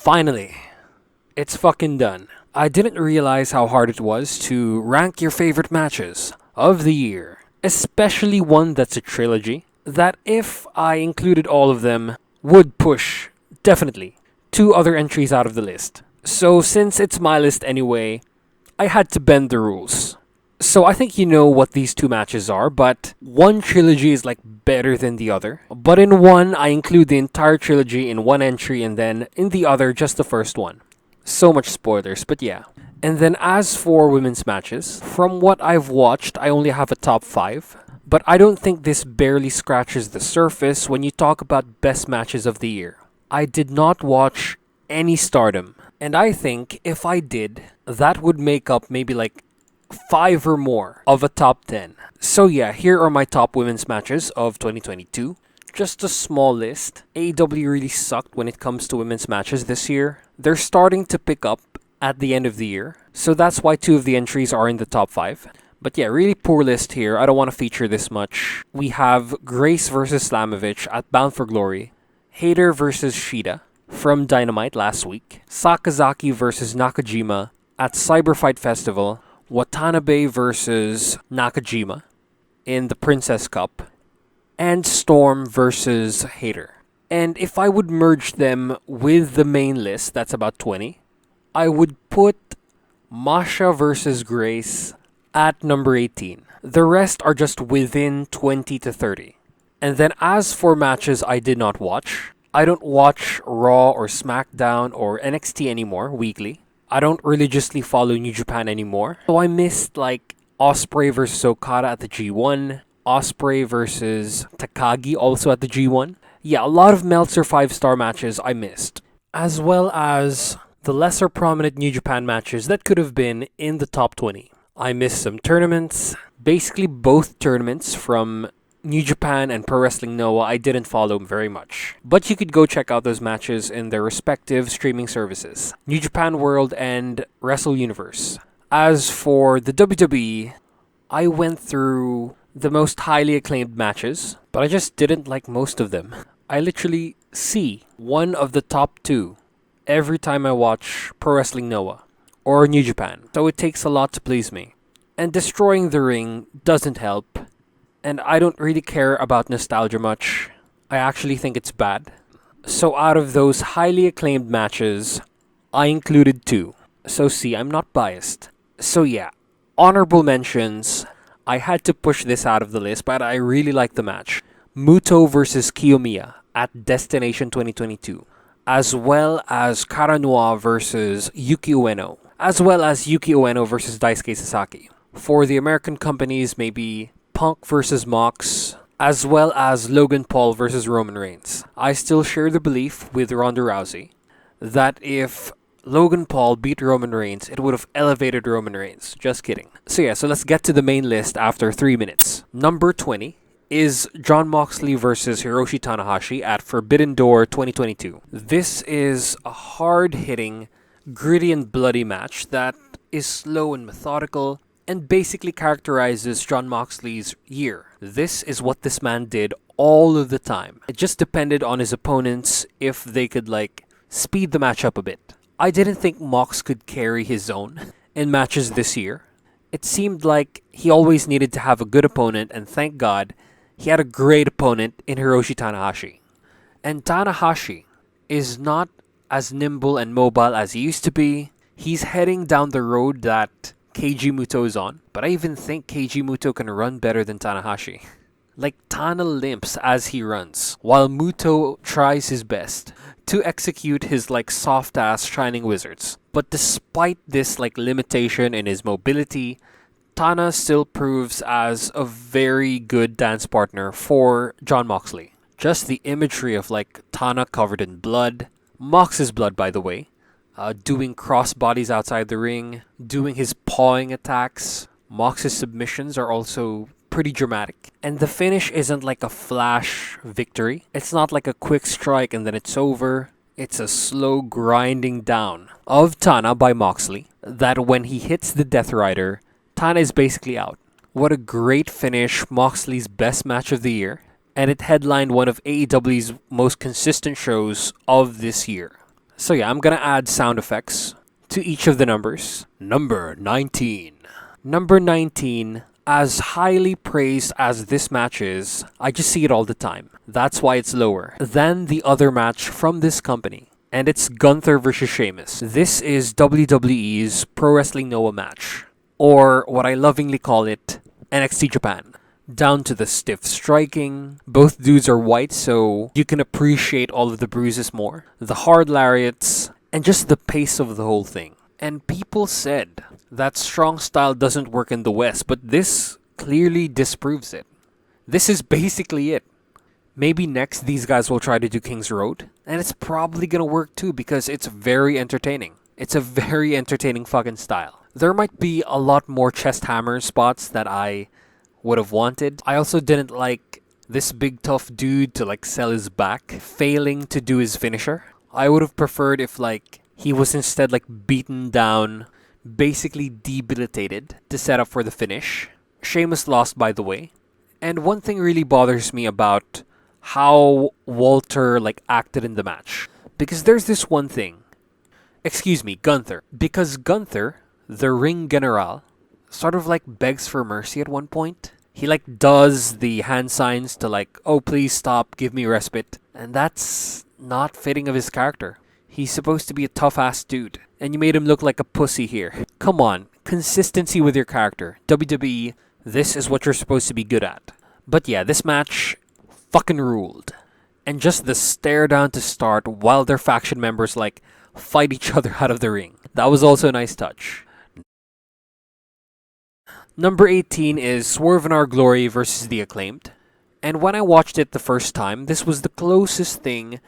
Finally, it's fucking done. I didn't realize how hard it was to rank your favorite matches of the year, especially one that's a trilogy, that if I included all of them, would push, definitely, two other entries out of the list. So since it's my list anyway, I had to bend the rules. So I think you know what these two matches are, but one trilogy is like better than the other. But in one, I include the entire trilogy in one entry, and then in the other, just the first one. So much spoilers, but yeah. And then as for women's matches, from what I've watched, I only have a top 5. But I don't think this barely scratches the surface when you talk about best matches of the year. I did not watch any Stardom. And I think if I did, that would make up maybe like 5 or more of a top 10. So yeah, here are my top women's matches of 2022. Just a small list. AEW really sucked when it comes to women's matches this year. They're starting to pick up at the end of the year. So that's why 2 of the entries are in the top 5. But yeah, really poor list here. I don't want to feature this much. We have Grace versus Slamovich at Bound for Glory. Hayter versus Shida from Dynamite last week. Sakazaki versus Nakajima at Cyber Fight Festival. Watanabe versus Nakajima in the Princess Cup. And Storm versus Hayter. And if I would merge them with the main list, that's about 20, I would put Masha versus Grace at number 18. The rest are just within 20 to 30. And then as for matches I did not watch, I don't watch Raw or SmackDown or NXT anymore weekly. I don't religiously follow New Japan anymore. So I missed like Ospreay versus Okada at the G1, Ospreay versus Takagi also at the G1. Yeah, a lot of Meltzer 5-star matches I missed. As well as the lesser prominent New Japan matches that could have been in the top 20. I missed some tournaments. Basically both tournaments from New Japan and Pro Wrestling Noah I didn't follow very much. But you could go check out those matches in their respective streaming services. New Japan World and Wrestle Universe. As for the WWE, I went through the most highly acclaimed matches, but I just didn't like most of them. I literally see one of the top 2 every time I watch Pro Wrestling Noah or New Japan. So it takes a lot to please me. And destroying the ring doesn't help. And I don't really care about nostalgia much. I actually think it's bad. So out of those highly acclaimed matches, I included 2. So see, I'm not biased. So yeah, honorable mentions. I had to push this out of the list, but I really like the match. Muto versus Kiyomiya at Destination 2022. As well as Karanoa versus Yuki Ueno. As well as Yuki Ueno versus Daisuke Sasaki. For the American companies, maybe Punk versus Mox, as well as Logan Paul versus Roman Reigns. I still share the belief with Ronda Rousey that if Logan Paul beat Roman Reigns, it would have elevated Roman Reigns. Just kidding. So yeah, so let's get to the main list after 3 minutes. Number 20 is Jon Moxley versus Hiroshi Tanahashi at Forbidden Door 2022. This is a hard-hitting, gritty and bloody match that is slow and methodical, and basically characterizes Jon Moxley's year. This is what this man did all of the time. It just depended on his opponents if they could like speed the match up a bit. I didn't think Mox could carry his own in matches this year. It seemed like he always needed to have a good opponent, and thank God he had a great opponent in Hiroshi Tanahashi. And Tanahashi is not as nimble and mobile as he used to be. He's heading down the road that Keiji Muto is on, but I even think Keiji Muto can run better than Tanahashi. Like, Tana limps as he runs, while Muto tries his best to execute his like soft-ass Shining Wizards. But despite this like limitation in his mobility, Tana still proves as a very good dance partner for Jon Moxley. Just the imagery of like Tana covered in blood, Mox's blood by the way, doing crossbodies outside the ring, doing his pawing attacks. Mox's submissions are also pretty dramatic. And the finish isn't like a flash victory. It's not like a quick strike and then it's over. It's a slow grinding down of Tana by Moxley that when he hits the Death Rider, Tana is basically out. What a great finish, Moxley's best match of the year. And it headlined one of AEW's most consistent shows of this year. So yeah, I'm gonna add sound effects to each of the numbers. Number 19. Number 19, as highly praised as this match is, I just see it all the time. That's why it's lower than the other match from this company. And it's Gunther versus Sheamus. This is WWE's Pro Wrestling Noah match, or what I lovingly call it, NXT Japan. Down to the stiff striking. Both dudes are white, so you can appreciate all of the bruises more. The hard lariats, and just the pace of the whole thing. And people said that strong style doesn't work in the West, but this clearly disproves it. This is basically it. Maybe next these guys will try to do King's Road, and it's probably gonna work too because it's very entertaining. It's a very entertaining fucking style. There might be a lot more chest hammer spots that I would have wanted. I also didn't like this big tough dude to like sell his back, failing to do his finisher. I would have preferred if like he was instead like beaten down, basically debilitated to set up for the finish. Sheamus lost, by the way. And one thing really bothers me about how Walter like acted in the match, because there's this one thing. Excuse me, Gunther. Because Gunther, the ring general, sort of like begs for mercy at one point. He like does the hand signs to like, oh please stop, give me respite. And that's not fitting of his character. He's supposed to be a tough ass dude, and you made him look like a pussy here. Come on, consistency with your character. WWE, this is what you're supposed to be good at. But yeah, this match fucking ruled. And just the stare down to start while their faction members like fight each other out of the ring. That was also a nice touch. Number 18 is Swerve in Our Glory versus The Acclaimed. And when I watched it the first time, this was the closest thing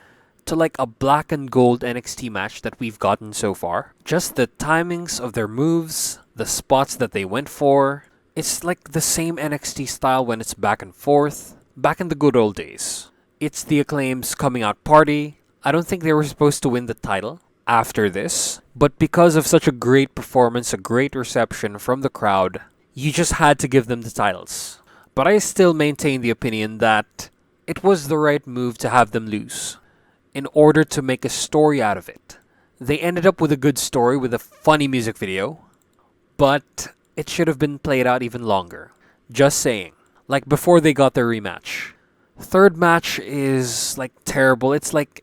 to like a black and gold NXT match that we've gotten so far. Just the timings of their moves, the spots that they went for. It's like the same NXT style when it's back and forth, back in the good old days. It's The Acclaim's coming out party. I don't think they were supposed to win the title after this, but because of such a great performance, a great reception from the crowd, you just had to give them the titles. But I still maintain the opinion that it was the right move to have them lose in order to make a story out of it. They ended up with a good story with a funny music video, but it should have been played out even longer. Just saying. Like before they got their rematch. Third match is like terrible. It's like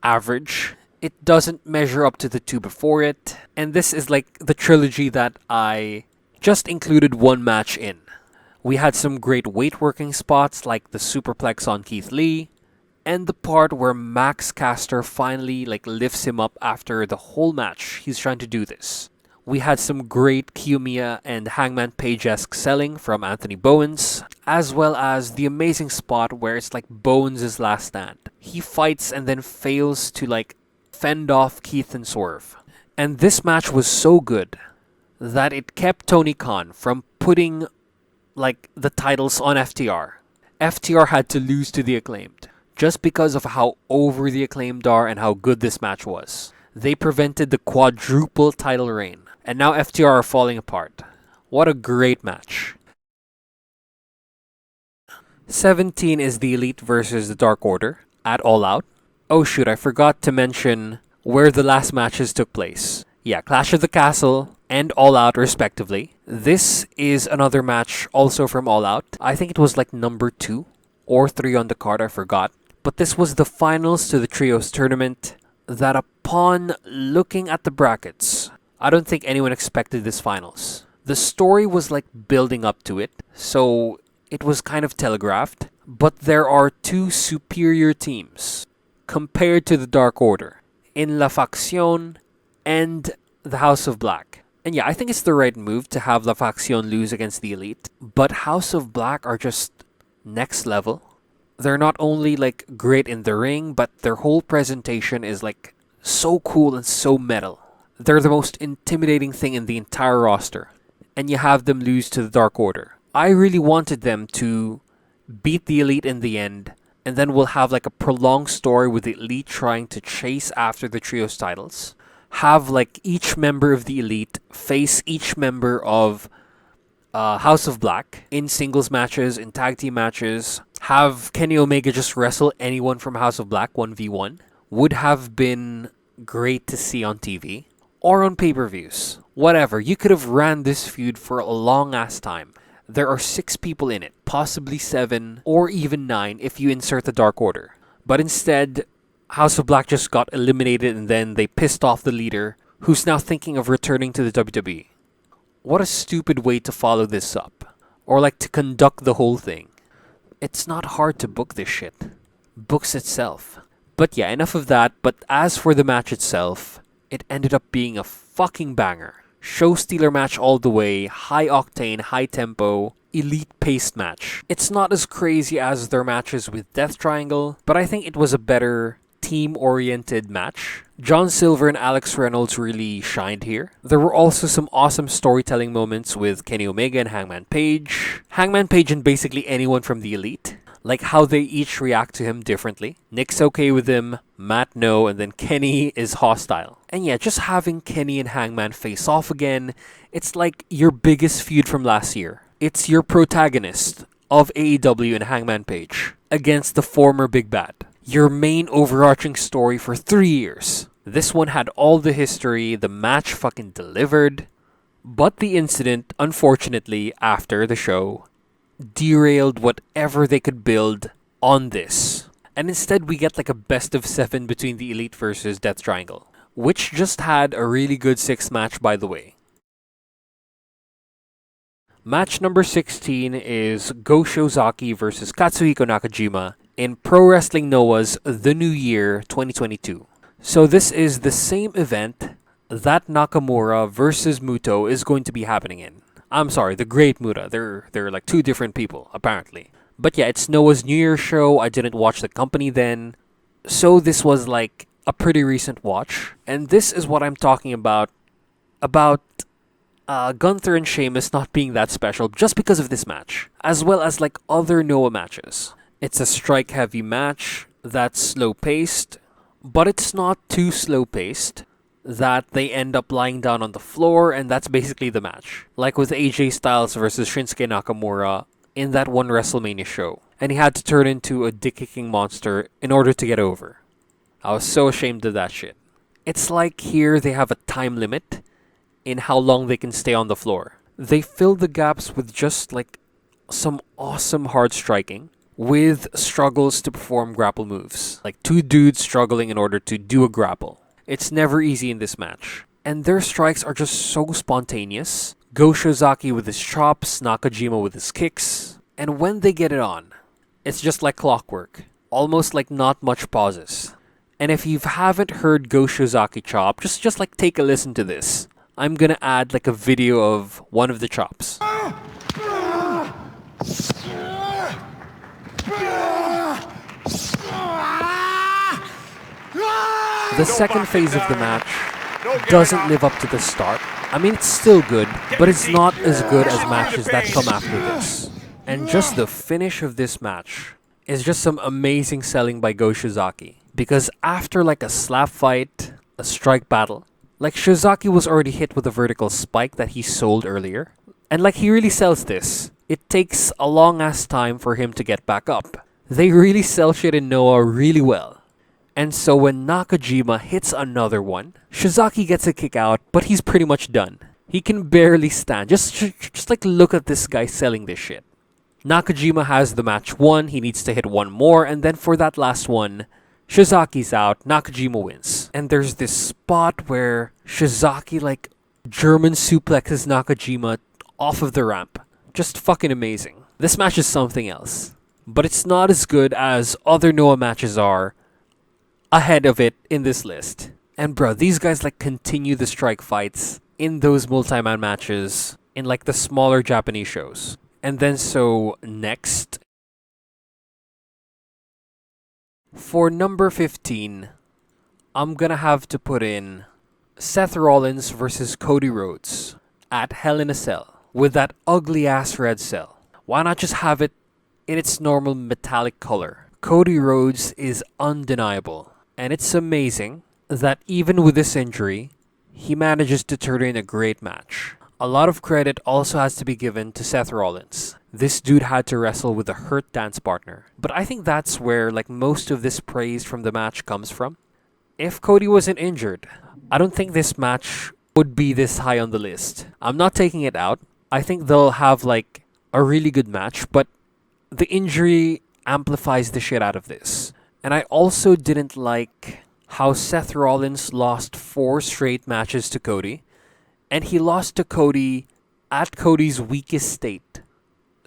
average. It doesn't measure up to the two before it. And this is like the trilogy that I just included one match in. We had some great weight working spots like the superplex on Keith Lee, and the part where Max Caster finally like lifts him up after the whole match. He's trying to do this. We had some great Kiyomiya and Hangman Page-esque selling from Anthony Bowens, as well as the amazing spot where it's like Bowens' last stand. He fights and then fails to like fend off Keith and Swerve. And this match was so good that it kept Tony Khan from putting like the titles on FTR. FTR had to lose to The Acclaimed just because of how over The Acclaimed are and how good this match was. They prevented the quadruple title reign, and now FTR are falling apart. What a great match. 17 is the Elite versus the Dark Order at All Out. Oh shoot, I forgot to mention where the last matches took place. Yeah, Clash of the Castle and All Out respectively. This is another match also from All Out. I think it was like number 2 or 3 on the card, I forgot. But this was the finals to the Trios tournament that upon looking at the brackets, I don't think anyone expected this finals. The story was like building up to it, so it was kind of telegraphed. But there are two superior teams compared to the Dark Order in La Facción and the House of Black. And yeah, I think it's the right move to have La Facción lose against the Elite. But House of Black are just next level. They're not only like great in the ring, but their whole presentation is like so cool and so metal. They're the most intimidating thing in the entire roster. And you have them lose to the Dark Order. I really wanted them to beat the Elite in the end, and then we'll have like a prolonged story with the Elite trying to chase after the Trios titles. Have like each member of the Elite face each member of House of Black in singles matches, in tag team matches. Have Kenny Omega just wrestle anyone from House of Black 1v1. Would have been great to see on TV or on pay-per-views. Whatever, you could have ran this feud for a long-ass time. There are 6 people in it, possibly 7 or even 9 if you insert the Dark Order. But instead, House of Black just got eliminated and then they pissed off the leader, who's now thinking of returning to the WWE. What a stupid way to follow this up. Or like to conduct the whole thing. It's not hard to book this shit. Books itself. But yeah, enough of that. But as for the match itself, it ended up being a fucking banger. Show stealer match all the way, high octane, high tempo, elite paced match. It's not as crazy as their matches with Death Triangle, but I think it was a better team-oriented match. John Silver and Alex Reynolds really shined here. There were also some awesome storytelling moments with Kenny Omega and Hangman Page. Hangman Page and basically anyone from the Elite. Like how they each react to him differently. Nick's okay with him, Matt no, and then Kenny is hostile. And yeah, just having Kenny and Hangman face off again, it's like your biggest feud from last year. It's your protagonist of AEW and Hangman Page against the former Big Bad. Your main overarching story for 3 years. This one had all the history, the match fucking delivered. But the incident, unfortunately, after the show, derailed whatever they could build on this. And instead we get like a best of 7 between the Elite versus Death Triangle, which just had a really good 6 match by the way. Match number 16 is Goshizaki versus Kazuchika Nakajima in Pro Wrestling Noah's The New Year 2022. So this is the same event that Nakamura versus Muto is going to be happening in. I'm sorry, the Great Muta. They're like 2 different people, apparently. But yeah, it's Noah's New Year show. I didn't watch the company then. So this was like a pretty recent watch. And this is what I'm talking about. About Gunther and Sheamus not being that special just because of this match. As well as like other Noah matches. It's a strike-heavy match that's slow-paced. But it's not too slow-paced that they end up lying down on the floor, and that's basically the match. Like with AJ Styles versus Shinsuke Nakamura in that one WrestleMania show. And he had to turn into a dick-kicking monster in order to get over. I was so ashamed of that shit. It's like here they have a time limit in how long they can stay on the floor. They fill the gaps with just like some awesome hard striking with struggles to perform grapple moves. Like 2 dudes struggling in order to do a grapple. It's never easy in this match. And their strikes are just so spontaneous. Goshizaki with his chops, Nakajima with his kicks. And when they get it on, it's just like clockwork. Almost like not much pauses. And if you haven't heard Goshizaki chop, just like take a listen to this. I'm gonna add like a video of one of the chops. The second phase of the match doesn't live up to the start. I mean, it's still good, but it's not as good as matches that come after this. And just the finish of this match is just some amazing selling by Goshizaki. Because after like a slap fight, a strike battle, like Shizaki was already hit with a vertical spike that he sold earlier. And like he really sells this. It takes a long ass time for him to get back up. They really sell shit in Noah really well. And so when Nakajima hits another one, Shizaki gets a kick out, but he's pretty much done. He can barely stand. Just like look at this guy selling this shit. Nakajima has the match won, he needs to hit one more, and then for that last one, Shizaki's out, Nakajima wins. And there's this spot where Shizaki like German suplexes Nakajima off of the ramp. Just fucking amazing. This match is something else. But it's not as good as other Noah matches are ahead of it in this list. And bro, these guys like continue the strike fights in those multi-man matches in like the smaller Japanese shows. And then so next, for number 15, I'm gonna have to put in Seth Rollins versus Cody Rhodes at Hell in a Cell with that ugly ass red cell. Why not just have it in its normal metallic color? Cody Rhodes is undeniable. And it's amazing that even with this injury, he manages to turn in a great match. A lot of credit also has to be given to Seth Rollins. This dude had to wrestle with a hurt dance partner. But I think that's where like most of this praise from the match comes from. if Cody wasn't injured, I don't think this match would be this high on the list. I'm not taking it out. I think they'll have like a really good match, but the injury amplifies the shit out of this. And I also didn't like how Seth Rollins lost 4 straight matches to Cody, and he lost to Cody at Cody's weakest state.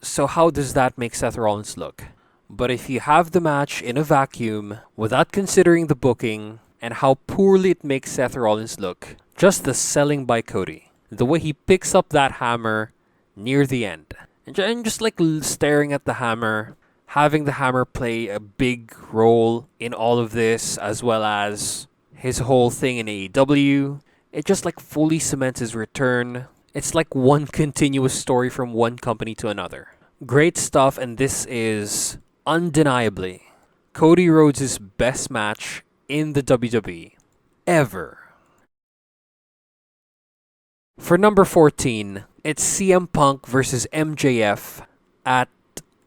So how does that make Seth Rollins look? But if you have the match in a vacuum, without considering the booking and how poorly it makes Seth Rollins look, just the selling by Cody, the way he picks up that hammer near the end, and just like staring at the hammer, having the hammer play a big role in all of this, as well as his whole thing in AEW, it just like fully cements his return. It's like one continuous story from one company to another. Great stuff, and this is undeniably Cody Rhodes' best match in the WWE ever. For number 14, it's CM Punk versus MJF at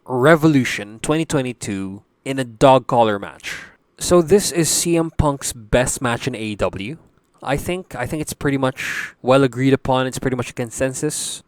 Revolution 2022 in a dog collar match. So this is CM Punk's best match in AEW. I think it's pretty much well agreed upon. It's pretty much a consensus.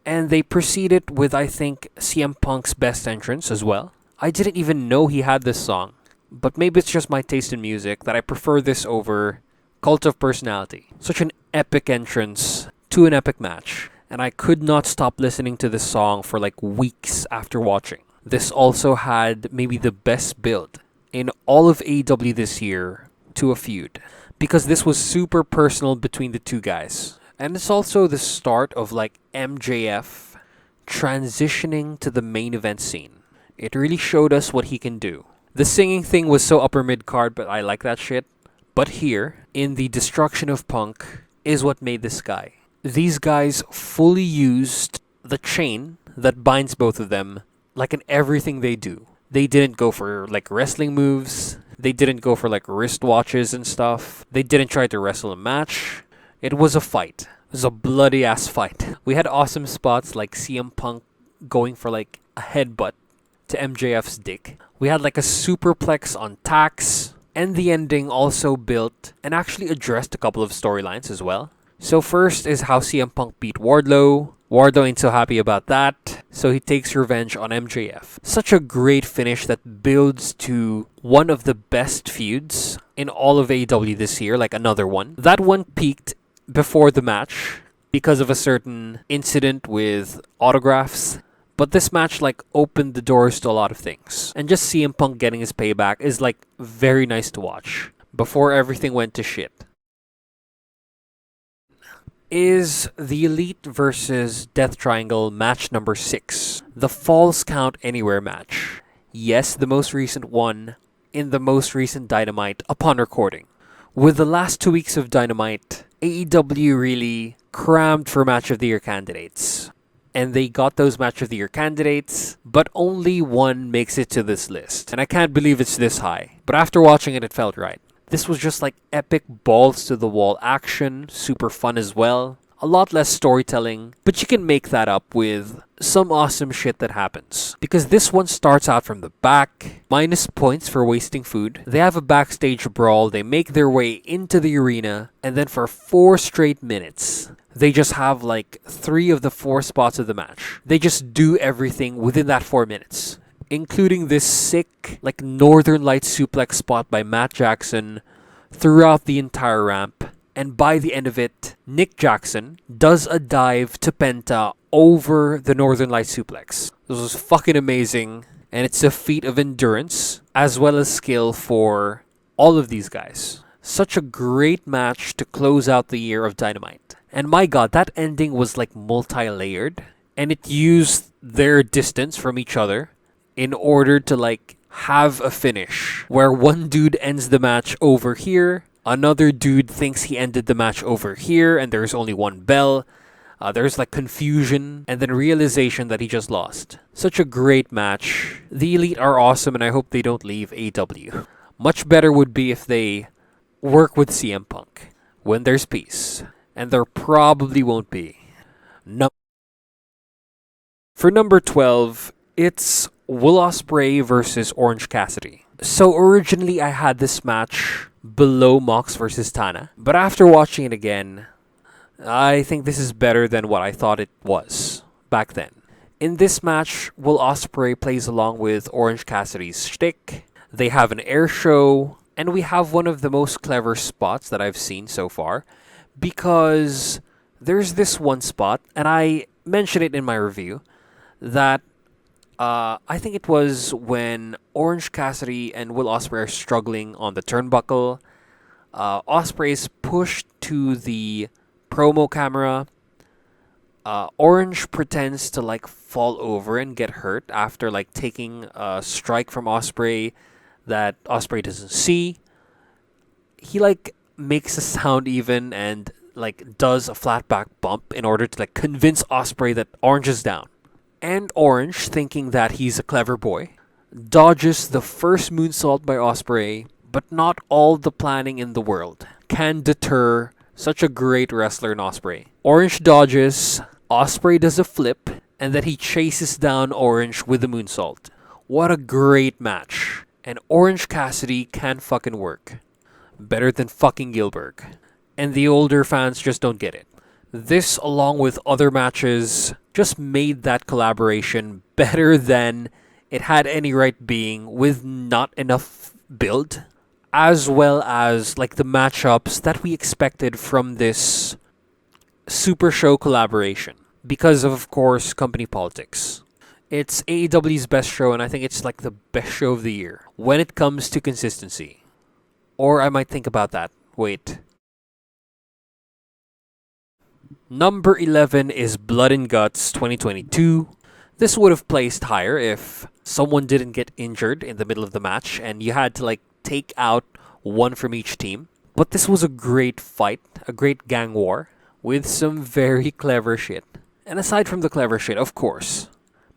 And they proceeded with, I think, CM Punk's best entrance as well. I didn't even know he had this song, but maybe it's just my taste in music that I prefer this over Cult of Personality. Such an epic entrance to an epic match, and I could not stop listening to this song for like weeks after watching. This also had maybe the best build in all of AEW this year to a feud, because this was super personal between the two guys. And it's also the start of like MJF transitioning to the main event scene. It really showed us what he can do. The singing thing was so upper mid card, but I like that shit. But here, in the destruction of Punk, is what made this guy. These guys fully used the chain that binds both of them, like in everything they do. They didn't go for like wrestling moves. They didn't go for like wristwatches and stuff. They didn't try to wrestle a match. It was a fight. It was a bloody ass fight. We had awesome spots like CM Punk going for like a headbutt to MJF's dick. We had like a superplex on Tax. And the ending also built and actually addressed a couple of storylines as well. So first is how CM Punk beat Wardlow. Wardlow ain't so happy about that, so he takes revenge on MJF. Such a great finish that builds to one of the best feuds in all of AEW this year, like another one. That one peaked before the match because of a certain incident with autographs. But this match like opened the doors to a lot of things. And just CM Punk getting his payback is like very nice to watch before everything went to shit. Is the Elite versus Death Triangle match number 6, the Falls Count Anywhere match. Yes, the most recent one in the most recent Dynamite upon recording. With the last 2 weeks of Dynamite, AEW really crammed for Match of the Year candidates. And they got those Match of the Year candidates, but only one makes it to this list. And I can't believe it's this high. But after watching it, it felt right. This was just like epic balls to the wall action, super fun as well. A lot less storytelling, but you can make that up with some awesome shit that happens. Because this one starts out from the back, minus points for wasting food. They have a backstage brawl, they make their way into the arena, and then for 4 straight minutes, they just have like 3 of the 4 spots of the match. They just do everything within that 4 minutes. Including this sick, like Northern Lights suplex spot by Matt Jackson throughout the entire ramp. And by the end of it, Nick Jackson does a dive to Penta over the Northern Lights suplex. This was fucking amazing. And it's a feat of endurance as well as skill for all of these guys. Such a great match to close out the year of Dynamite. And my god, that ending was like multi-layered. And it used their distance from each other in order to like have a finish where one dude ends the match over here, another dude thinks he ended the match over here, and there's only one bell. There's like confusion and then realization that he just lost. Such a great match. The Elite are awesome, and I hope they don't leave AEW. Much better would be if they work with CM Punk when there's peace, and there probably won't be. For number 12, it's Will Ospreay versus Orange Cassidy. So originally I had this match below Mox versus Tana. But after watching it again, I think this is better than what I thought it was back then. In this match, Will Ospreay plays along with Orange Cassidy's shtick. They have an air show, and we have one of the most clever spots that I've seen so far, because there's this one spot, and I mentioned it in my review, that I think it was when Orange Cassidy and Will Ospreay are struggling on the turnbuckle. Ospreay is pushed to the promo camera. Orange pretends to like fall over and get hurt after like taking a strike from Ospreay that Ospreay doesn't see. He like makes a sound even and like does a flat back bump in order to like convince Ospreay that Orange is down. And Orange, thinking that he's a clever boy, dodges the first moonsault by Ospreay, but not all the planning in the world can deter such a great wrestler in Ospreay. Orange dodges, Ospreay does a flip, and then he chases down Orange with the moonsault. What a great match. And Orange Cassidy can fucking work. Better than fucking Gilbert. And the older fans just don't get it. This, along with other matches, just made that collaboration better than it had any right being, with not enough build, as well as like the matchups that we expected from this Super Show collaboration, because of course, company politics. It's AEW's best show, and I think it's like the best show of the year when it comes to consistency. Or I might think about that. Wait. Number 11 is Blood and Guts 2022. This would have placed higher if someone didn't get injured in the middle of the match and you had to like take out one from each team. But this was a great fight, a great gang war with some very clever shit. And aside from the clever shit, of course,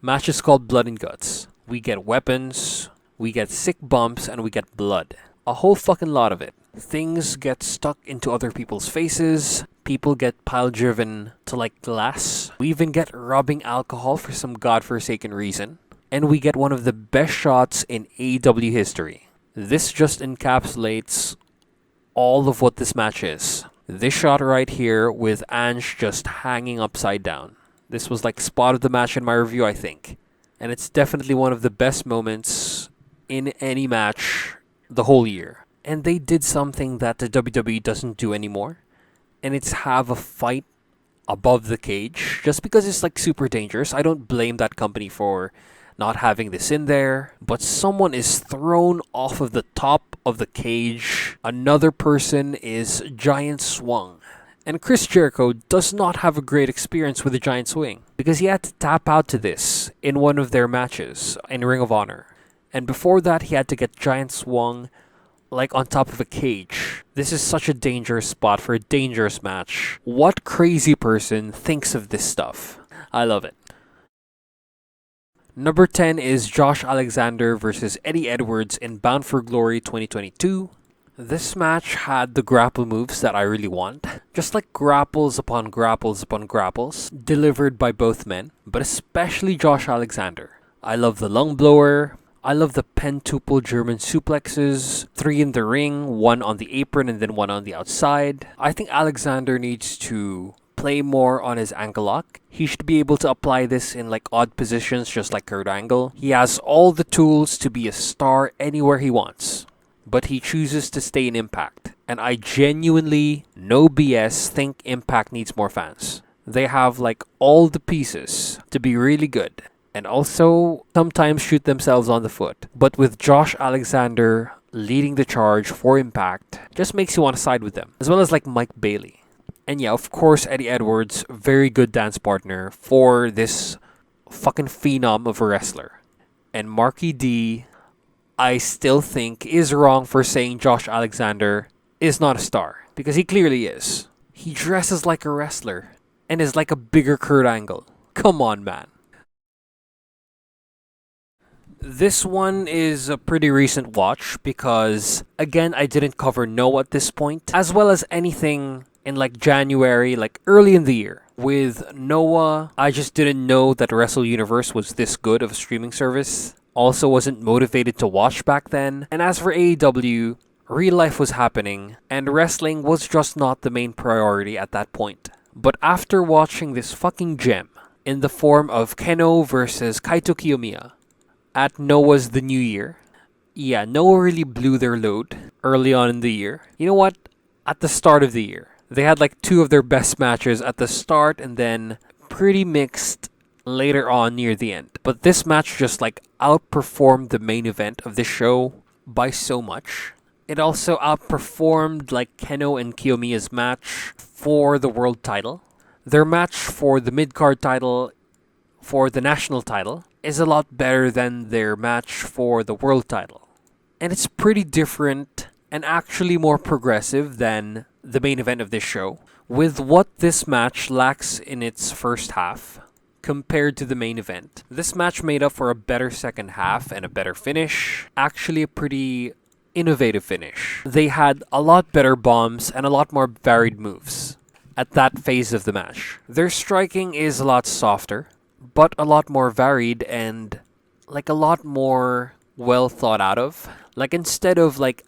match is called Blood and Guts. We get weapons, we get sick bumps, and we get blood. A whole fucking lot of it. Things get stuck into other people's faces. People get pile-driven to like glass. We even get rubbing alcohol for some godforsaken reason. And we get one of the best shots in AEW history. This just encapsulates all of what this match is. This shot right here with Ange just hanging upside down. This was like spot of the match in my review, I think. And it's definitely one of the best moments in any match the whole year. And they did something that the WWE doesn't do anymore. And it's have a fight above the cage. Just because it's like super dangerous. I don't blame that company for not having this in there. But someone is thrown off of the top of the cage. Another person is giant swung. And Chris Jericho does not have a great experience with the giant swing, because he had to tap out to this in one of their matches in Ring of Honor. And before that, he had to get giant swung like on top of a cage. This is such a dangerous spot for a dangerous match. What crazy person thinks of this stuff? I love it. Number 10 is Josh Alexander versus Eddie Edwards in Bound for Glory 2022. This match had the grapple moves that I really want. Just like grapples upon grapples upon grapples, delivered by both men, but especially Josh Alexander. I love the lung blower. I love the pentuple German suplexes. 3 in the ring, 1 on the apron, and then 1 on the outside. I think Alexander needs to play more on his ankle lock. He should be able to apply this in like odd positions, just like Kurt Angle. He has all the tools to be a star anywhere he wants, but he chooses to stay in Impact. And I genuinely, no BS, think Impact needs more fans. They have like all the pieces to be really good, and also sometimes shoot themselves on the foot. But with Josh Alexander leading the charge for Impact, just makes you want to side with them. As well as like Mike Bailey. And yeah, of course, Eddie Edwards, very good dance partner for this fucking phenom of a wrestler. And Marky D, I still think, is wrong for saying Josh Alexander is not a star, because he clearly is. He dresses like a wrestler and is like a bigger Kurt Angle. Come on, man. This one is a pretty recent watch because, again, I didn't cover No at this point, as well as anything in like January, like early in the year. With Noah, I just didn't know that Wrestle Universe was this good of a streaming service. Also wasn't motivated to watch back then. And as for AEW, Real life was happening, and wrestling was just not the main priority at that point. But after watching this fucking gem, in the form of Keno versus Kaito Kiyomiya, at Noah's The New Year, yeah, Noah really blew their load early on in the year. You know what? At the start of the year, they had like two of their best matches at the start and then pretty mixed later on near the end. But this match just like outperformed the main event of this show by so much. It also outperformed like Keno and Kiyomiya's match for the world title. Their match for the mid-card title, for the national title, is a lot better than their match for the world title. And it's pretty different and actually more progressive than the main event of this show, with what this match lacks in its first half compared to the main event. This match made up for a better second half and a better finish, actually a pretty innovative finish. They had a lot better bombs and a lot more varied moves at that phase of the match. Their striking is a lot softer, but a lot more varied and like a lot more well thought out of. Like instead of like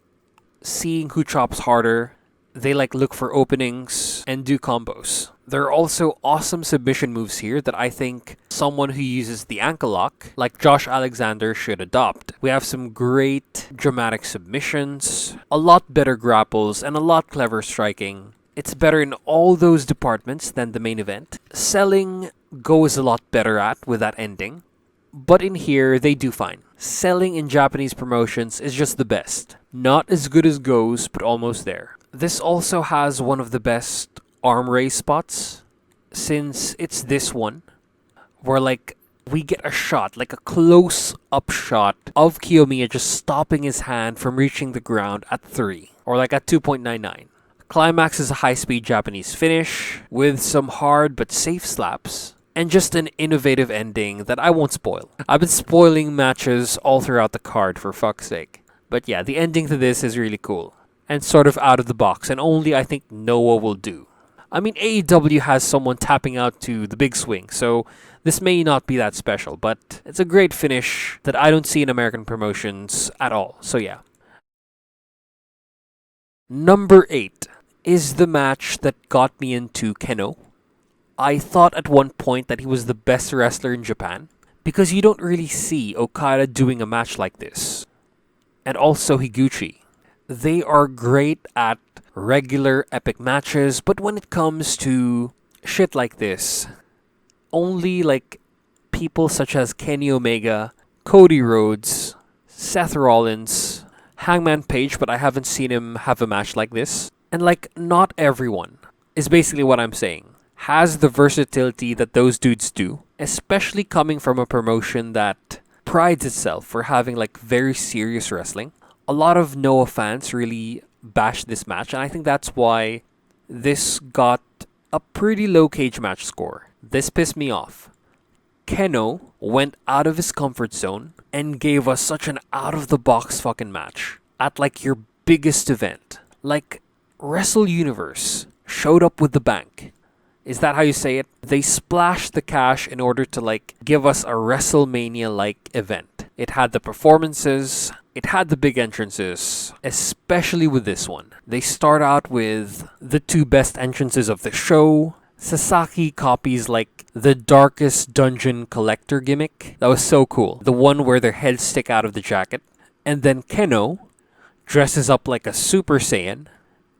seeing who chops harder, they like look for openings and do combos. There are also awesome submission moves here that I think someone who uses the ankle lock, like Josh Alexander, should adopt. We have some great dramatic submissions, a lot better grapples, and a lot clever striking. It's better in all those departments than the main event. Selling goes a lot better at with that ending, but in here they do fine. Selling in Japanese promotions is just the best. Not as good as goes, but almost there. This also has one of the best arm raise spots, since it's this one, where like we get a shot, like a close-up shot of Kiyomiya just stopping his hand from reaching the ground at 3, or like at 2.99. Climax is a high-speed Japanese finish, with some hard but safe slaps, and just an innovative ending that I won't spoil. I've been spoiling matches all throughout the card, for fuck's sake. But yeah, the ending to this is really cool, and sort of out of the box, and only I think Noah will do. I mean, AEW has someone tapping out to the big swing, so this may not be that special, but it's a great finish that I don't see in American promotions at all, so yeah. Number 8 is the match that got me into Keno. I thought at one point that he was the best wrestler in Japan, because you don't really see Okada doing a match like this. And also Higuchi. They are great at regular epic matches, but when it comes to shit like this, only like people such as Kenny Omega, Cody Rhodes, Seth Rollins, Hangman Page, but I haven't seen him have a match like this, and like not everyone, is basically what I'm saying, has the versatility that those dudes do, especially coming from a promotion that prides itself for having like very serious wrestling. A lot of Noah fans really bashed this match, and I think that's why this got a pretty low cage match score. This pissed me off. Keno went out of his comfort zone and gave us such an out-of-the-box fucking match at like your biggest event. Like, Wrestle Universe showed up with the bank. Is that how you say it? They splashed the cash in order to like give us a WrestleMania-like event. It had the performances, it had the big entrances, especially with this one. They start out with the two best entrances of the show. Sasaki copies like the darkest dungeon collector gimmick. That was so cool. The one where their heads stick out of the jacket. And then Keno dresses up like a Super Saiyan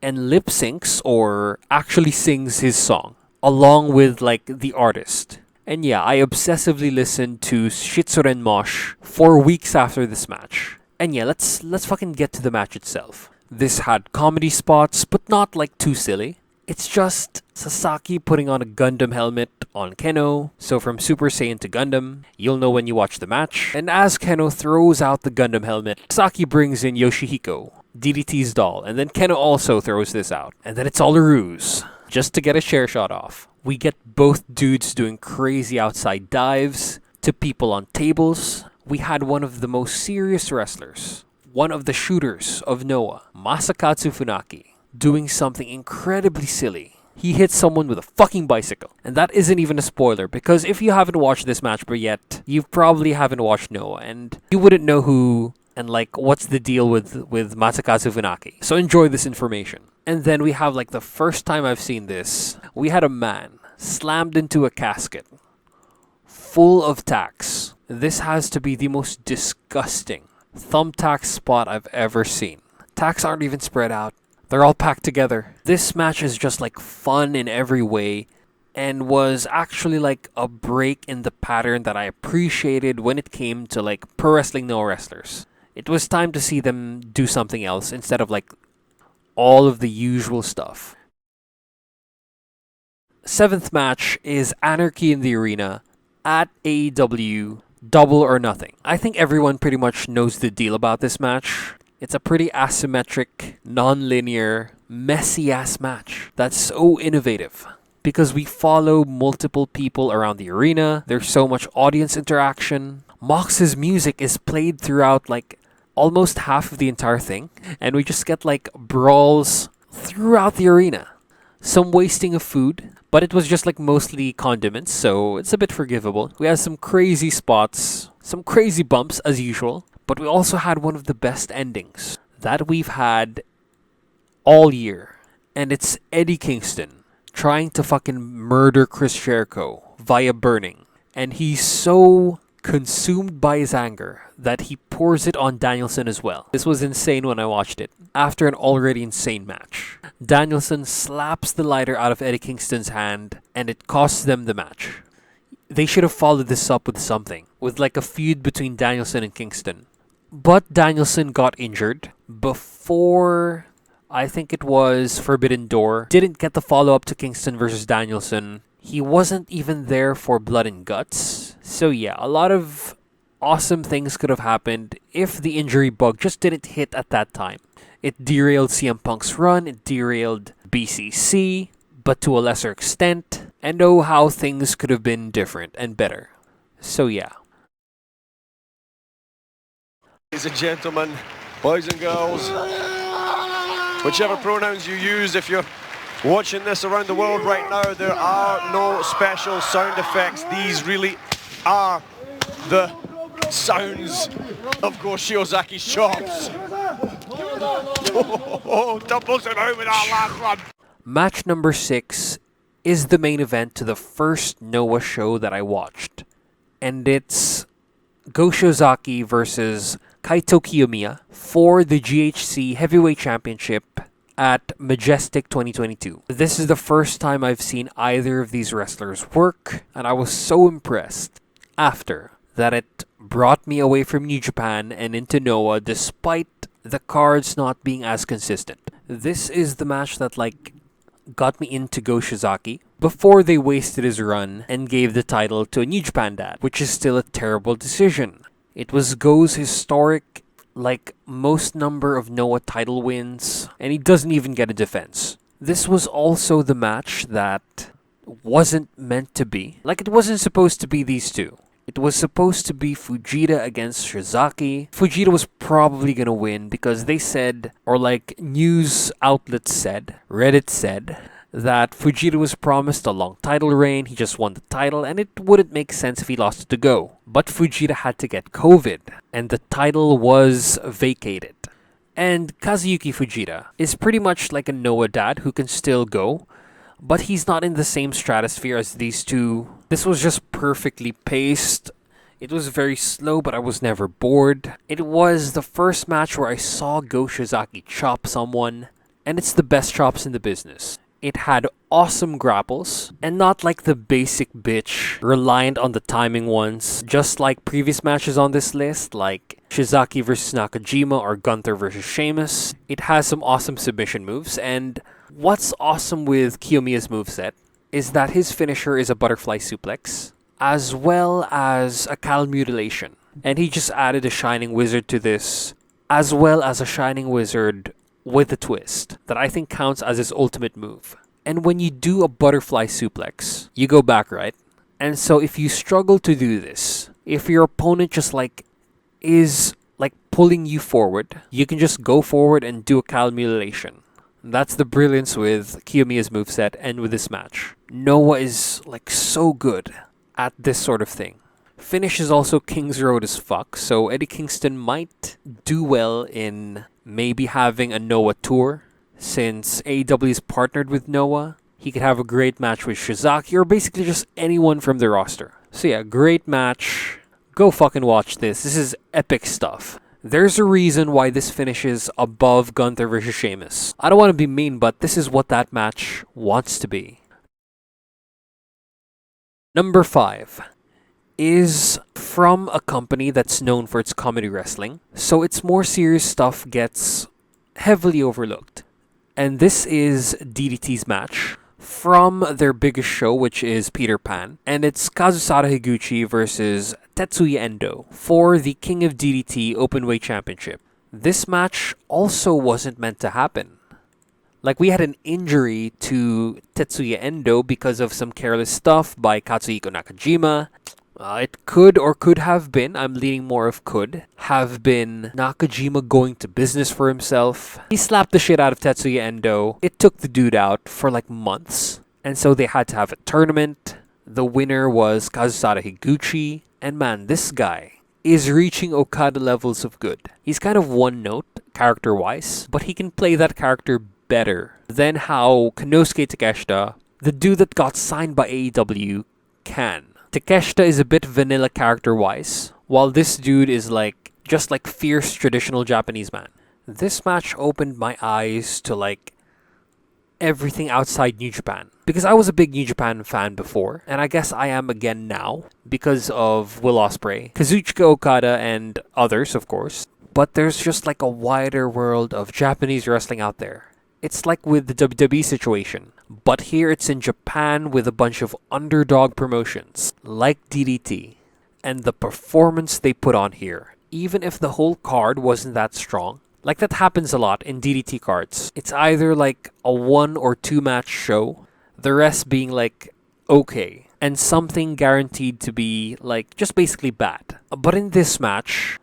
and lip syncs or actually sings his song along with like the artist. And yeah, I obsessively listened to Shitsuren Mosh for weeks after this match. And yeah, let's fucking get to the match itself. This had comedy spots, but not like too silly. It's just Sasaki putting on a Gundam helmet on Keno. So from Super Saiyan to Gundam, you'll know when you watch the match. And as Keno throws out the Gundam helmet, Sasaki brings in Yoshihiko, DDT's doll. And then Keno also throws this out. And then it's all a ruse, just to get a chair shot off. We get both dudes doing crazy outside dives to people on tables. We had one of the most serious wrestlers, one of the shooters of Noah, Masakatsu Funaki, doing something incredibly silly. He hit someone with a fucking bicycle. And that isn't even a spoiler, because if you haven't watched this match yet, you probably haven't watched Noah, and you wouldn't know who and like what's the deal with Masakazu Funaki. So enjoy this information. And then we have like the first time I've seen this, we had a man slammed into a casket full of tacks. This has to be the most disgusting thumbtack spot I've ever seen. Tacks aren't even spread out. They're all packed together. This match is just like fun in every way and was actually like a break in the pattern that I appreciated when it came to like pro wrestling no wrestlers. It was time to see them do something else instead of like all of the usual stuff. Seventh match is Anarchy in the Arena at AEW Double or Nothing. I think everyone pretty much knows the deal about this match. It's a pretty asymmetric, non-linear, messy-ass match that's so innovative. Because we follow multiple people around the arena, there's so much audience interaction. Mox's music is played throughout like almost half of the entire thing, and we just get like brawls throughout the arena. Some wasting of food, but it was just like mostly condiments, so it's a bit forgivable. We had some crazy spots, some crazy bumps as usual, but we also had one of the best endings that we've had all year. And it's Eddie Kingston trying to fucking murder Chris Jericho via burning. And he's so consumed by his anger that he pours it on Danielson as well. This was insane when I watched it. After an already insane match, Danielson slaps the lighter out of Eddie Kingston's hand and it costs them the match. They should have followed this up with something, with like a feud between Danielson and Kingston. But Danielson got injured before, I think it was Forbidden Door. Didn't get the follow-up to Kingston versus Danielson. He wasn't even there for Blood and Guts. So yeah, a lot of awesome things could have happened if the injury bug just didn't hit at that time. It derailed CM Punk's run, it derailed BCC, but to a lesser extent. And oh, how things could have been different and better. So yeah. Ladies and gentlemen, boys and girls, whichever pronouns you use, if you're watching this around the world right now, there are no special sound effects. These really are the sounds of Goshizaki's chops. Doubles it out with our last one. Match number 6 is the main event to the first Noah show that I watched. And it's Goshizaki versus Kaito Kiyomiya for the GHC Heavyweight Championship at Majestic 2022. This is the first time I've seen either of these wrestlers work, and I was so impressed after that it brought me away from New Japan and into Noah despite the cards not being as consistent. This is the match that like got me into Goshizaki before they wasted his run and gave the title to a New Japan dad, which is still a terrible decision. It was Go's historic, like, most number of Noah title wins, and he doesn't even get a defense. This was also the match that wasn't meant to be. Like, it wasn't supposed to be these two. It was supposed to be Fujita against Sasaki. Fujita was probably gonna win because they said, or like news outlets said, Reddit said, that Fujita was promised a long title reign, he just won the title, and it wouldn't make sense if he lost it to Go. But Fujita had to get COVID, and the title was vacated. And Kazuyuki Fujita is pretty much like a Noah dad who can still go, but he's not in the same stratosphere as these two. This was just perfectly paced. It was very slow, but I was never bored. It was the first match where I saw Goshizaki chop someone, and it's the best chops in the business. It had awesome grapples, and not like the basic bitch, reliant on the timing ones, just like previous matches on this list, like Shizaki versus Nakajima or Gunther versus Sheamus. It has some awesome submission moves, and what's awesome with Kiyomiya's moveset is that his finisher is a butterfly suplex, as well as a cowl mutilation. And he just added a Shining Wizard to this, as well as a Shining Wizard with a twist that I think counts as his ultimate move. And when you do a butterfly suplex, you go back, right? And so if you struggle to do this, if your opponent just like is like pulling you forward, you can just go forward and do a cowl mutilation. That's the brilliance with Kiyomiya's moveset and with this match. Noah is like so good at this sort of thing. Finish is also King's Road as fuck, so Eddie Kingston might do well in maybe having a Noah tour. Since AEW is partnered with Noah, he could have a great match with Shizaki or basically just anyone from the roster. So yeah, great match. Go fucking watch this. This is epic stuff. There's a reason why this finishes above Gunther versus Sheamus. I don't want to be mean, but this is what that match wants to be. Number 5 is from a company that's known for its comedy wrestling, so its more serious stuff gets heavily overlooked. And this is DDT's match from their biggest show, which is Peter Pan, and it's Kazusada Higuchi versus Tetsuya Endo for the King of DDT Openweight Championship. This match also wasn't meant to happen. Like, we had an injury to Tetsuya Endo because of some careless stuff by Katsuhiko Nakajima. It could or could have been, I'm leaning more of could, have been Nakajima going to business for himself. He slapped the shit out of Tetsuya Endo. It took the dude out for like months. And so they had to have a tournament. The winner was Kazusada Higuchi. And man, this guy is reaching Okada levels of good. He's kind of one note, character-wise, but he can play that character better than how Konosuke Takeshita, the dude that got signed by AEW, can. Takeshita is a bit vanilla character-wise, while this dude is like, just like fierce traditional Japanese man. This match opened my eyes to like everything outside New Japan. Because I was a big New Japan fan before, and I guess I am again now, because of Will Ospreay, Kazuchika Okada, and others, of course. But there's just like a wider world of Japanese wrestling out there. It's like with the WWE situation, but here it's in Japan with a bunch of underdog promotions, like DDT. And the performance they put on here, even if the whole card wasn't that strong, like that happens a lot in DDT cards. It's either like a 1 or 2 match show, the rest being like okay, and something guaranteed to be like just basically bad. But in this match,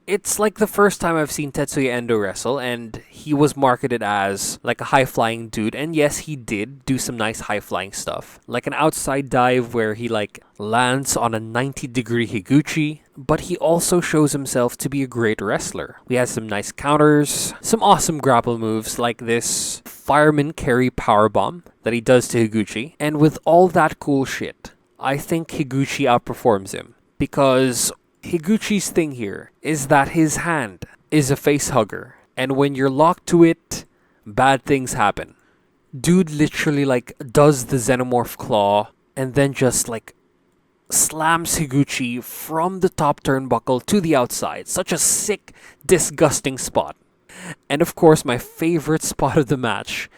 it's like the first time I've seen Tetsuya Endo wrestle, and he was marketed as like a high-flying dude, and yes, he did do some nice high-flying stuff. Like an outside dive where he like lands on a 90-degree Higuchi, but he also shows himself to be a great wrestler. We had some nice counters, some awesome grapple moves like this fireman carry powerbomb that he does to Higuchi, and with all that cool shit, I think Higuchi outperforms him, because Higuchi's thing here is that his hand is a face hugger, and when you're locked to it, bad things happen. Dude literally like does the xenomorph claw and then just like slams Higuchi from the top turnbuckle to the outside. Such a sick, disgusting spot. And of course, my favorite spot of the match,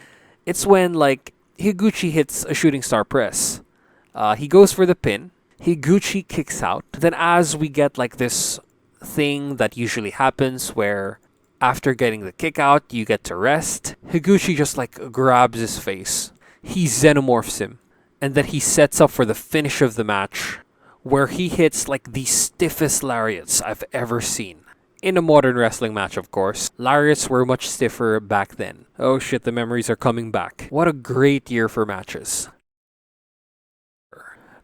it's when like Higuchi hits a shooting star press. He goes for the pin. Higuchi kicks out. Then as we get like this thing that usually happens where after getting the kick out, you get to rest, Higuchi just like grabs his face. He xenomorphs him. And then he sets up for the finish of the match where he hits like the stiffest lariats I've ever seen. In a modern wrestling match, of course. Lariats were much stiffer back then. Oh shit, the memories are coming back. What a great year for matches.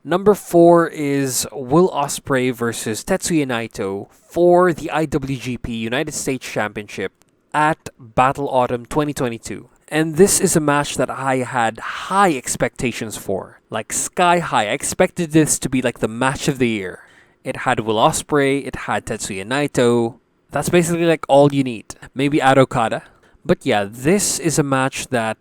Number 4 is Will Ospreay versus Tetsuya Naito for the IWGP United States Championship at Battle Autumn 2022. And this is a match that I had high expectations for. Like sky high. I expected this to be like the match of the year. It had Will Ospreay, it had Tetsuya Naito. That's basically like all you need. Maybe add Okada. But yeah, this is a match that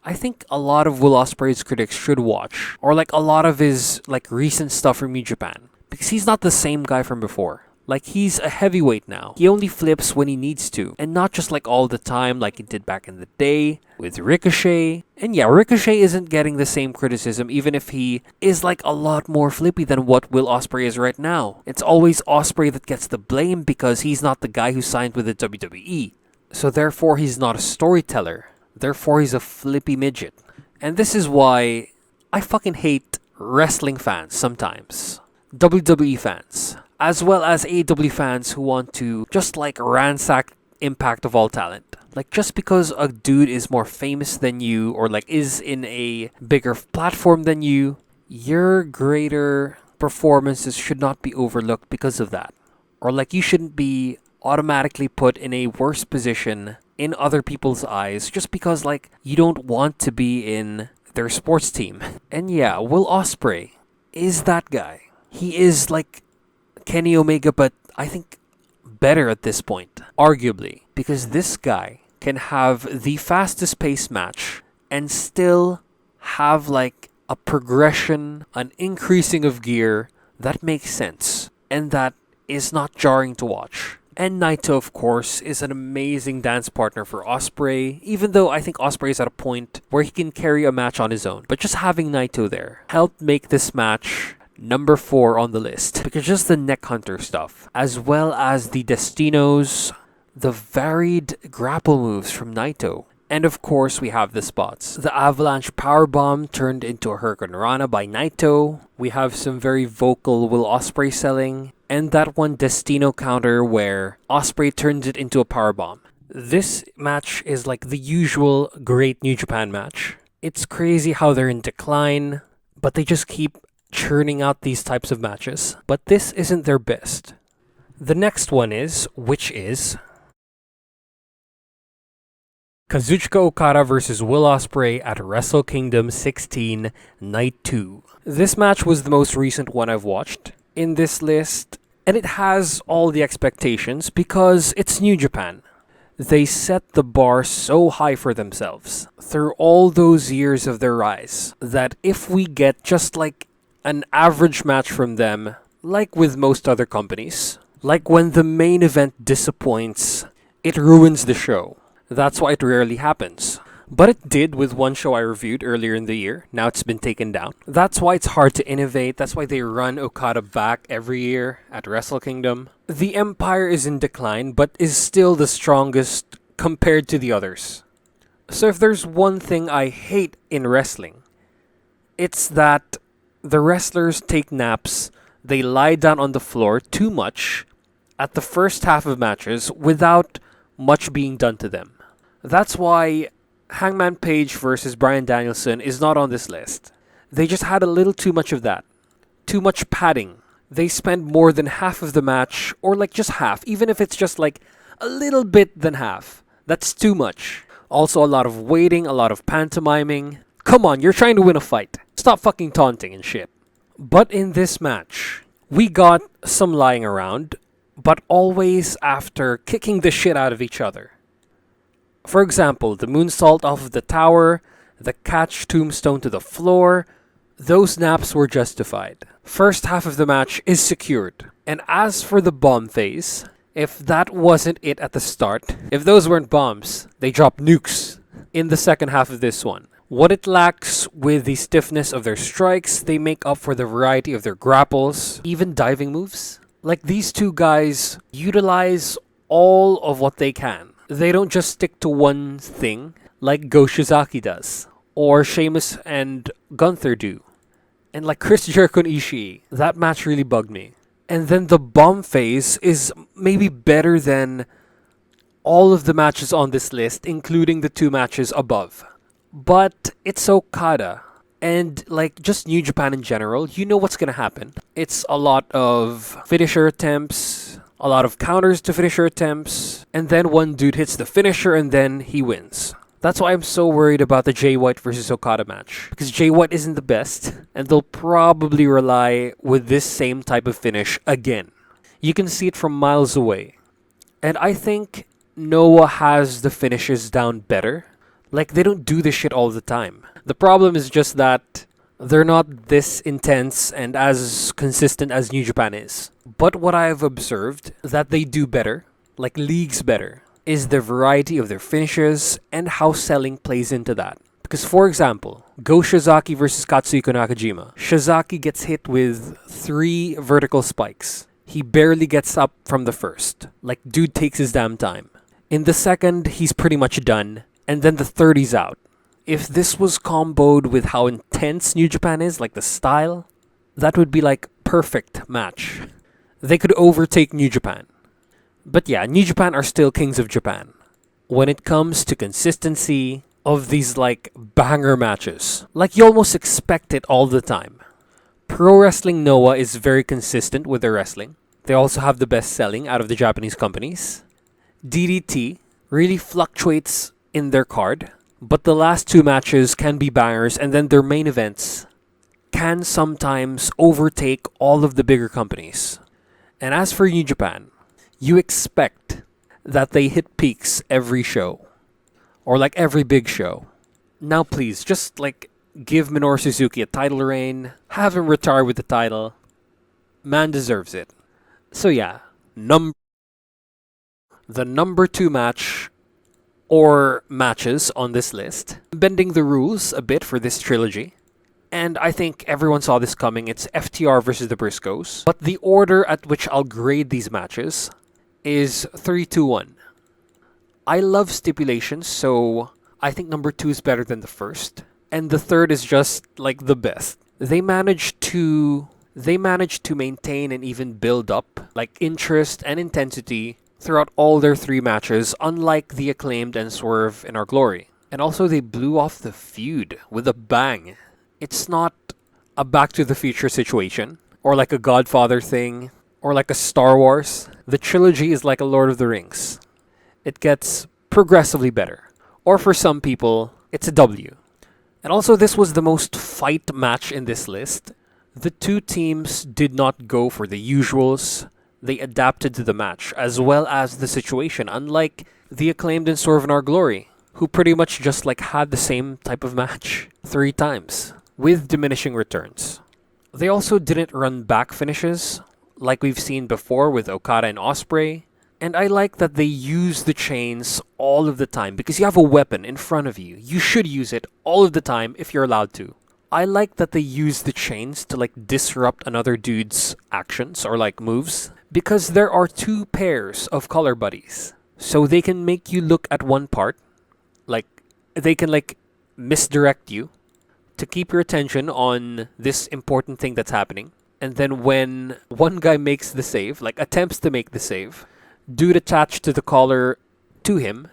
I think a lot of Will Ospreay's critics should watch, or like a lot of his like recent stuff from New Japan, because he's not the same guy from before. Like, he's a heavyweight now. He only flips when he needs to, and not just like all the time like he did back in the day with Ricochet. And yeah, Ricochet isn't getting the same criticism, even if he is like a lot more flippy than what Will Ospreay is right now. It's always Ospreay that gets the blame because he's not the guy who signed with the WWE. So therefore he's not a storyteller. Therefore, he's a flippy midget. And this is why I fucking hate wrestling fans sometimes. WWE fans. As well as AEW fans who want to just like ransack Impact of All Talent. Like, just because a dude is more famous than you or like is in a bigger platform than you, your greater performances should not be overlooked because of that. Or like you shouldn't be automatically put in a worse position in other people's eyes just because like you don't want to be in their sports team. And yeah, Will Ospreay is that guy. He is like Kenny Omega, but I think better at this point, arguably, because this guy can have the fastest paced match and still have like a progression, an increasing of gear that makes sense and that is not jarring to watch. And Naito, of course, is an amazing dance partner for Ospreay, even though I think Ospreay is at a point where he can carry a match on his own. But just having Naito there helped make this match number 4 on the list. Because just the neck hunter stuff, as well as the Destinos, the varied grapple moves from Naito. And of course, we have the spots. The Avalanche Powerbomb turned into a Hurricane Rana by Naito. We have some very vocal Will Ospreay selling. And that one Destino counter where Ospreay turns it into a powerbomb. This match is like the usual great New Japan match. It's crazy how they're in decline, but they just keep churning out these types of matches. But this isn't their best. The next one is Kazuchika Okada versus Will Ospreay at Wrestle Kingdom 16, Night 2. This match was the most recent one I've watched in this list, and it has all the expectations because it's New Japan. They set the bar so high for themselves through all those years of their rise that if we get just like an average match from them, like with most other companies, like when the main event disappoints, it ruins the show. That's why it rarely happens. But it did with one show I reviewed earlier in the year. Now it's been taken down. That's why it's hard to innovate. That's why they run Okada back every year at Wrestle Kingdom. The Empire is in decline, but is still the strongest compared to the others. So if there's one thing I hate in wrestling, it's that the wrestlers take naps, they lie down on the floor too much at the first half of matches without much being done to them. That's why Hangman Page versus Bryan Danielson is not on this list. They just had a little too much of that. Too much padding. They spend more than half of the match, or like just half, even if it's just like a little bit than half. That's too much. Also a lot of waiting, a lot of pantomiming. Come on, you're trying to win a fight. Stop fucking taunting and shit. But in this match, we got some lying around, but always after kicking the shit out of each other. For example, the moonsault off of the tower, the catch tombstone to the floor, those naps were justified. First half of the match is secured. And as for the bomb phase, if that wasn't it at the start, if those weren't bombs, they drop nukes in the second half of this one. What it lacks with the stiffness of their strikes, they make up for the variety of their grapples, even diving moves. Like these two guys utilize all of what they can. They don't just stick to one thing like Goshizaki does, or Sheamus and Gunther do. And like Chris Jericho and Ishii, that match really bugged me. And then the bomb phase is maybe better than all of the matches on this list, including the 2 matches above. But it's Okada. And like just New Japan in general, you know what's gonna happen. It's a lot of finisher attempts, a lot of counters to finisher attempts, and then one dude hits the finisher and then he wins. That's why I'm so worried about the Jay White versus Okada match. Because Jay White isn't the best, and they'll probably rely with this same type of finish again. You can see it from miles away. And I think Noah has the finishes down better. Like, they don't do this shit all the time. The problem is just that they're not this intense and as consistent as New Japan is. But what I've observed that they do better, like leagues better, is the variety of their finishes and how selling plays into that. Because for example, Goshizaki versus Kazuchika Nakajima. Shizaki gets hit with 3 vertical spikes. He barely gets up from the first. Like, dude takes his damn time. In the second, he's pretty much done. And then the third, he's out. If this was comboed with how intense New Japan is, like the style, that would be like perfect match. They could overtake New Japan. But yeah, New Japan are still kings of Japan. When it comes to consistency of these like banger matches, like you almost expect it all the time. Pro Wrestling Noah is very consistent with their wrestling. They also have the best selling out of the Japanese companies. DDT really fluctuates in their card, but the last two matches can be bangers, and then their main events can sometimes overtake all of the bigger companies. And as for New Japan, you expect that they hit peaks every show, or like every big show. Now please, just like give Minoru Suzuki a title reign, have him retire with the title. Man deserves it. So yeah, the number 2 match or matches on this list, bending the rules a bit for this trilogy. And I think everyone saw this coming. It's FTR versus the Briscoes. But the order at which I'll grade these matches is 3-2-1. I love stipulations, so I think number 2 is better than the first. And the third is just like the best. They managed to maintain and even build up like interest and intensity throughout all their 3 matches, unlike the Acclaimed and Swerve in Our Glory. And also they blew off the feud with a bang. It's not a Back to the Future situation, or like a Godfather thing, or like a Star Wars. The trilogy is like a Lord of the Rings. It gets progressively better. Or for some people, it's a W. And also this was the most fight match in this list. The 2 teams did not go for the usuals. They adapted to the match, as well as the situation, unlike the Acclaimed and Swerve in Our Glory, who pretty much just like had the same type of match 3 times, with diminishing returns. They also didn't run back finishes, like we've seen before with Okada and Ospreay, and I like that they use the chains all of the time, because you have a weapon in front of you. You should use it all of the time if you're allowed to. I like that they use the chains to like disrupt another dude's actions or like moves, because there are 2 pairs of color buddies. So they can make you look at one part, like they can like misdirect you to keep your attention on this important thing that's happening. And then when one guy makes the save, like attempts to make the save, dude attached to the collar to him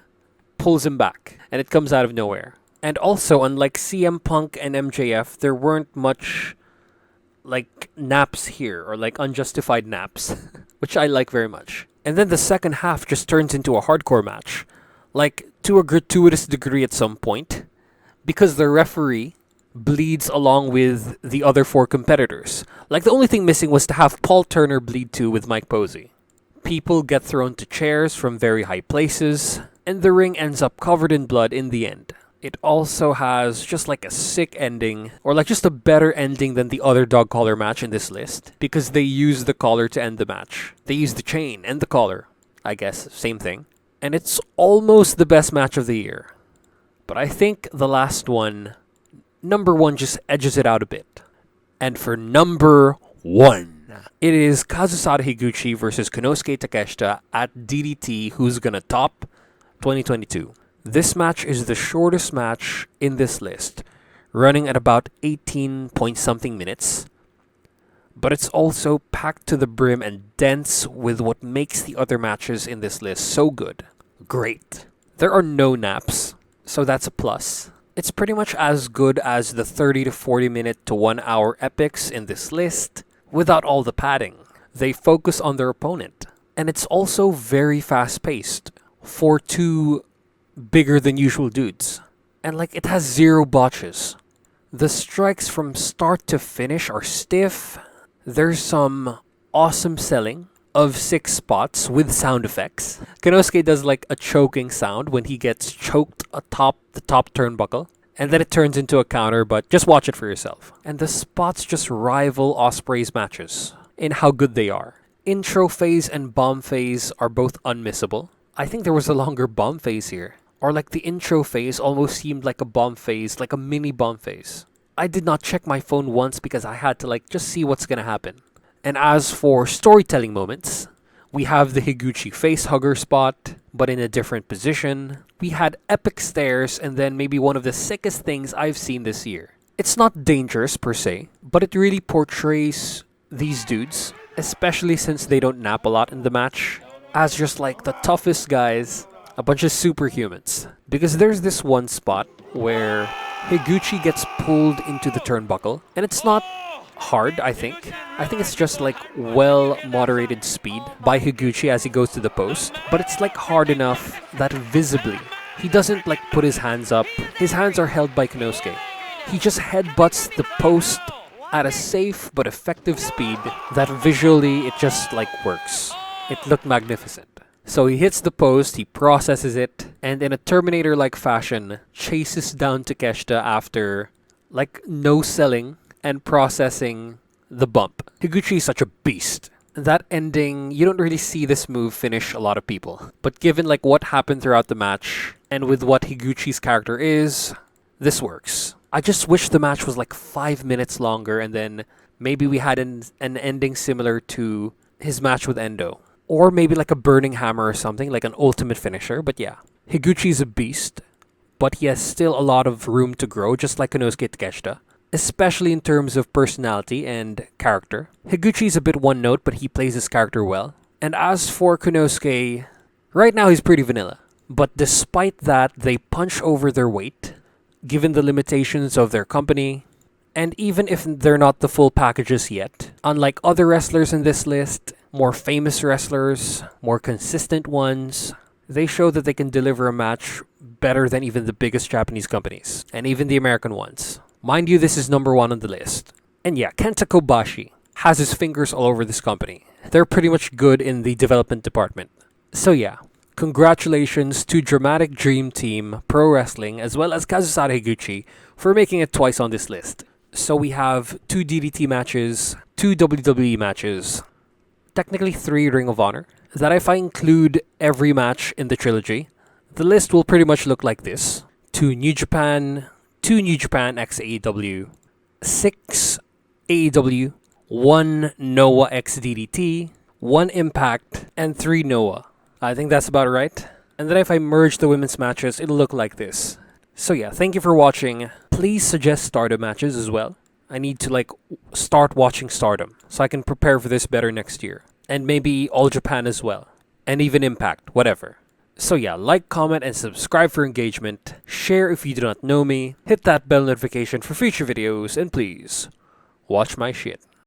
pulls him back, and it comes out of nowhere. And also, unlike CM Punk and MJF, there weren't much like naps here, or like unjustified naps, which I like very much. And then the second half just turns into a hardcore match, like to a gratuitous degree at some point, because the referee bleeds along with the other 4 competitors. Like the only thing missing was to have Paul Turner bleed too with Mike Posey. People get thrown to chairs from very high places, and the ring ends up covered in blood in the end. It also has just like a sick ending, or like just a better ending than the other dog collar match in this list, because they use the collar to end the match. They use the chain and the collar, I guess, same thing. And it's almost the best match of the year. But I think the last one, number 1, just edges it out a bit. And for number 1, it is Kazusada Higuchi versus Konosuke Takeshita at DDT Who's Gonna Top 2022. This match is the shortest match in this list, running at about 18 point something minutes. But it's also packed to the brim and dense with what makes the other matches in this list so good. Great. There are no naps, so that's a plus. It's pretty much as good as the 30 to 40 minute to 1 hour epics in this list, without all the padding. They focus on their opponent. And it's also very fast paced for 2 bigger than usual dudes. And like it has 0 botches. The strikes from start to finish are stiff. There's some awesome selling of 6 spots with sound effects. Konosuke does like a choking sound when he gets choked atop the top turnbuckle. And then it turns into a counter, but just watch it for yourself. And the spots just rival Ospreay's matches in how good they are. Intro phase and bomb phase are both unmissable. I think there was a longer bomb phase here. Or like the intro phase almost seemed like a bomb phase, like a mini bomb phase. I did not check my phone once because I had to like just see what's gonna happen. And as for storytelling moments, we have the Higuchi face hugger spot, but in a different position. We had epic stairs, and then maybe one of the sickest things I've seen this year. It's not dangerous per se, but it really portrays these dudes, especially since they don't nap a lot in the match, as just like the toughest guys, a bunch of superhumans. Because there's this one spot where Higuchi gets pulled into the turnbuckle, and it's not hard, I think. I think it's just like well moderated speed by Higuchi as he goes to the post, but it's like hard enough that visibly he doesn't like put his hands up. His hands are held by Konosuke. He just headbutts the post at a safe but effective speed that visually it just like works. It looked magnificent. So he hits the post, he processes it, and in a Terminator-like fashion, chases down Takeshita after like no selling and processing the bump. Higuchi is such a beast. That ending, you don't really see this move finish a lot of people. But given like what happened throughout the match, and with what Higuchi's character is, this works. I just wish the match was like 5 minutes longer and then maybe we had an ending similar to his match with Endo. Or maybe like a burning hammer or something, like an ultimate finisher. But yeah, Higuchi's a beast, but he has still a lot of room to grow, just like Konosuke Takeshita, especially in terms of personality and character. Higuchi's a bit one note, but he plays his character well. And as for Konosuke, right now he's pretty vanilla. But despite that, they punch over their weight, given the limitations of their company. And even if they're not the full packages yet, unlike other wrestlers in this list, more famous wrestlers, more consistent ones, they show that they can deliver a match better than even the biggest Japanese companies, and even the American ones. Mind you, this is number 1 on the list. And yeah, Kenta Kobashi has his fingers all over this company. They're pretty much good in the development department. So yeah, congratulations to Dramatic Dream Team Pro Wrestling as well as Kazusada Higuchi for making it twice on this list. So we have 2 DDT matches, 2 WWE matches, technically 3 Ring of Honor, that if I include every match in the trilogy, the list will pretty much look like this. 2 New Japan, 2 New Japan x AEW, 6 AEW, 1 Noah x DDT, 1 Impact, and 3 Noah. I think that's about right. And then if I merge the women's matches, it'll look like this. So yeah, thank you for watching. Please suggest Stardom matches as well. I need to like start watching Stardom so I can prepare for this better next year. And maybe All Japan as well. And even Impact, whatever. So yeah, like, comment, and subscribe for engagement. Share if you do not know me. Hit that bell notification for future videos. And please, watch my shit.